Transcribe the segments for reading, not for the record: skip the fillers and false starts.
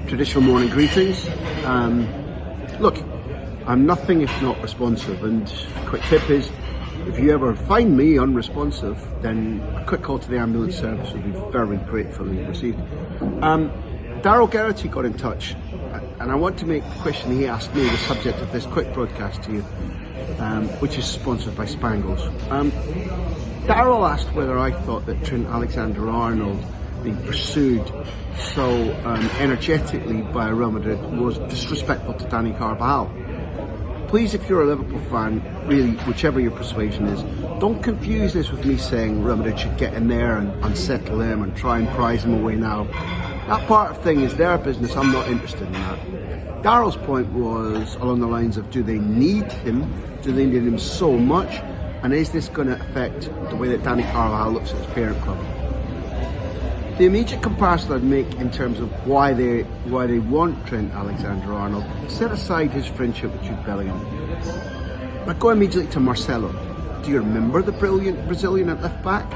traditional morning greetings. Look, I'm nothing if not responsive, and a quick tip is, if you ever find me unresponsive, then a quick call to the ambulance service would be very gratefully received. Daryl Geraghty got in touch, and I want to make the question he asked me the subject of this quick broadcast to you, which is sponsored by Spangles. Daryl asked whether I thought that Trent Alexander-Arnold being pursued so energetically by Real Madrid was disrespectful to Danny Carvajal. Please, if you're a Liverpool fan, really, whichever your persuasion is, don't confuse this with me saying Real Madrid should get in there and unsettle him and try and prize him away now. That part of thing is their business. I'm not interested in that. Daryl's point was along the lines of, do they need him? Do they need him so much? And is this going to affect the way that Danny Carvajal looks at his parent club? The immediate comparison I'd make in terms of why they want Trent Alexander-Arnold, set aside his friendship with Jude Bellingham. But go immediately to Marcelo. Do you remember the brilliant Brazilian at left back?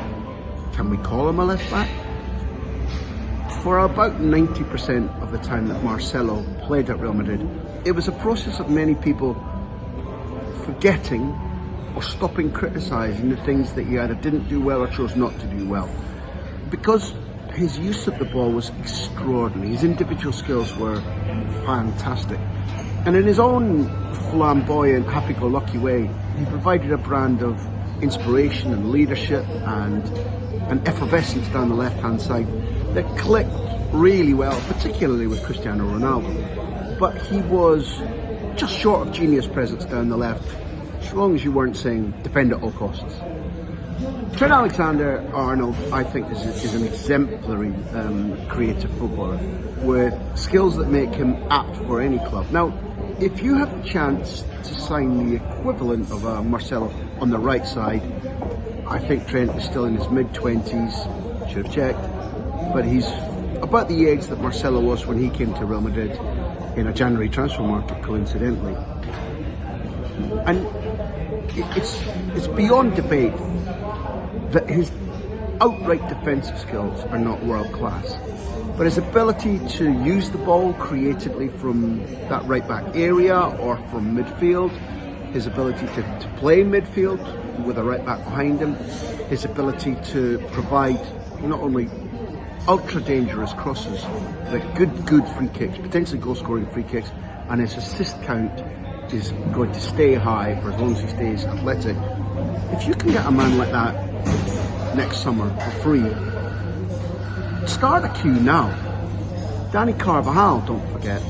Can we call him a left back? For about 90% of the time that Marcelo played at Real Madrid, it was a process of many people forgetting or stopping criticising the things that he either didn't do well or chose not to do well. Because his use of the ball was extraordinary. His individual skills were fantastic. And in his own flamboyant, happy-go-lucky way, he provided a brand of inspiration and leadership and an effervescence down the left-hand side that clicked really well, particularly with Cristiano Ronaldo. But he was just short of genius presence down the left, as long as you weren't saying defend at all costs. Trent Alexander-Arnold, I think, is an exemplary creative footballer with skills that make him apt for any club. Now, if you have the chance to sign the equivalent of Marcelo on the right side, I think Trent is still in his mid-20s, should have checked, but he's about the age that Marcelo was when he came to Real Madrid in a January transfer market, coincidentally. And it's beyond debate that his outright defensive skills are not world class, but his ability to use the ball creatively from that right back area or from midfield, his ability to play midfield with a right back behind him, his ability to provide not only ultra dangerous crosses but good free kicks, potentially goal scoring free kicks, and his assist count is going to stay high for as long as he stays athletic. If you can get a man like that next summer for free, start a queue now. Danny Carvajal, don't forget,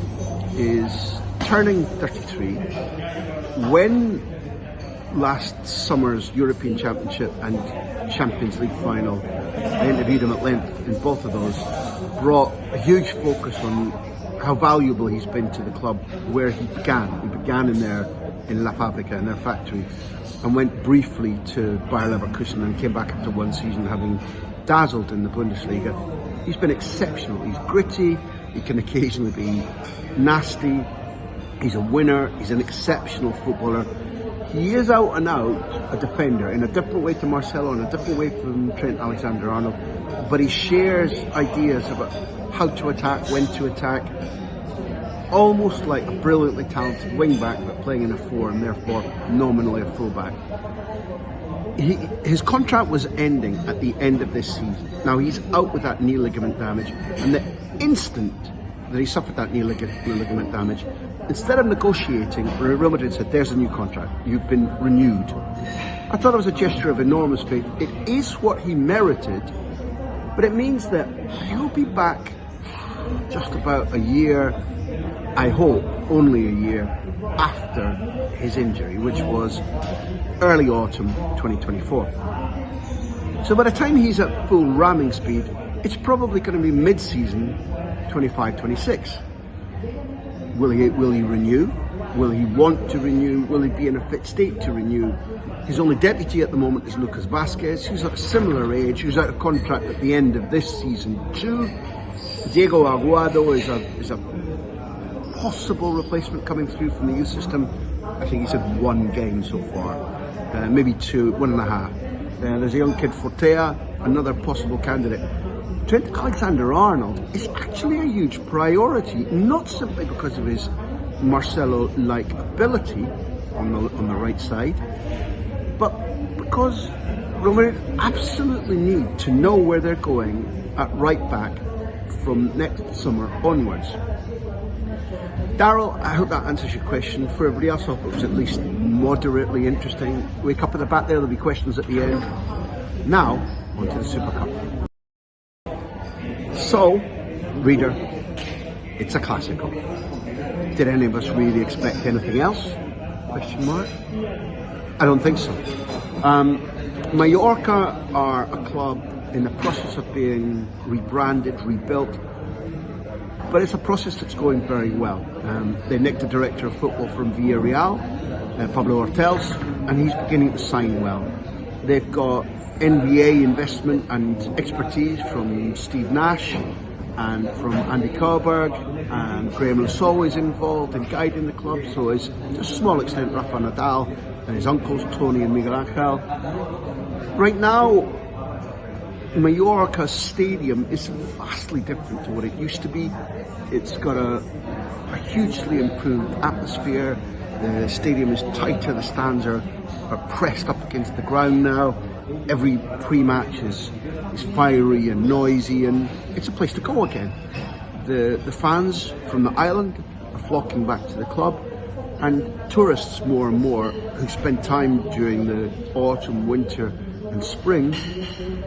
is turning 33. When last summer's European Championship and Champions League final, I interviewed him at length in both of those, brought a huge focus on how valuable he's been to the club where he began. He began in La Fabrica, in their factory, and went briefly to Bayer Leverkusen and came back after one season having dazzled in the Bundesliga. He's been exceptional. He's gritty, he can occasionally be nasty, he's a winner, he's an exceptional footballer. He is out and out a defender in a different way to Marcelo and a different way from Trent Alexander-Arnold, but he shares ideas about how to attack, when to attack, almost like a brilliantly talented wing-back but playing in a four and therefore nominally a full-back. His contract was ending at the end of this season. Now he's out with that knee ligament damage, and the instant that he suffered that knee ligament damage, instead of negotiating, Real Madrid said, there's a new contract, you've been renewed. I thought it was a gesture of enormous faith. It is what he merited, but it means that he'll be back just about a year, I hope only a year, after his injury, which was early autumn 2024. So by the time he's at full ramming speed, it's probably going to be mid-season 25-26. Will he renew? Will he want to renew? Will he be in a fit state to renew? His only deputy at the moment is Lucas Vazquez, who's at a similar age, who's out of contract at the end of this season too. Diego Aguado is a possible replacement coming through from the youth system. I think he's had one game so far, maybe two, 1.5. There's a young kid, Fortea, another possible candidate. Trent Alexander-Arnold is actually a huge priority, not simply because of his Marcelo-like ability on the right side, but because Real Madrid absolutely need to know where they're going at right back from next summer onwards. Daryl, I hope that answers your question. For everybody else, I hope it was at least moderately interesting. Wake up at the back there, there'll be questions at the end. Now, on to the Super Cup. So, reader, it's a Classico. Did any of us really expect anything else? Question mark? I don't think so. Mallorca are a club in the process of being rebranded, rebuilt, but it's a process that's going very well. They nicked the director of football from Villarreal, Pablo Ortels, and he's beginning to sign well. They've got NBA investment and expertise from Steve Nash and from Andy Koberg, and Graham Lassalle is involved in guiding the club, so is to a small extent Rafa Nadal and his uncles Tony and Miguel Angel. Right now, Mallorca's stadium is vastly different to what it used to be. It's got a hugely improved atmosphere. The stadium is tighter, the stands are pressed up against the ground now. Every pre-match is fiery and noisy, and it's a place to go again. The fans from the island are flocking back to the club, and tourists more and more who spend time during the autumn, winter and spring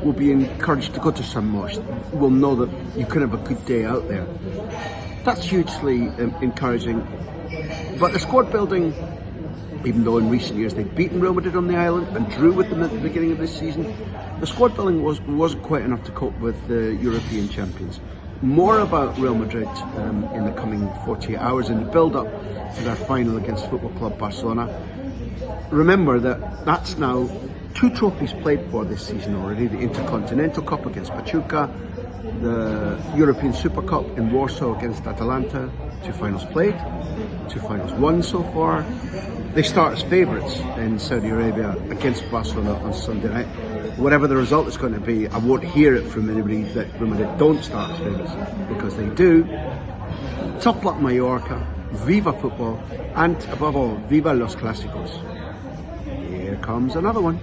will be encouraged to go to San Moix. Will know that you can have a good day out there. That's hugely encouraging. But the squad building, even though in recent years they've beaten Real Madrid on the island and drew with them at the beginning of this season, the squad building wasn't quite enough to cope with the European champions. More about Real Madrid in the coming 48 hours in the build-up to their final against Football Club Barcelona. Remember that that's now 2 trophies played for this season already: the Intercontinental Cup against Pachuca, the European Super Cup in Warsaw against Atalanta. 2 finals played, 2 finals won so far. They start as favourites in Saudi Arabia against Barcelona on Sunday night. Whatever the result is going to be, I won't hear it from anybody that Real Madrid don't start as favourites, because they do. Top luck Mallorca, viva football, and above all, viva los clásicos. Here comes another one.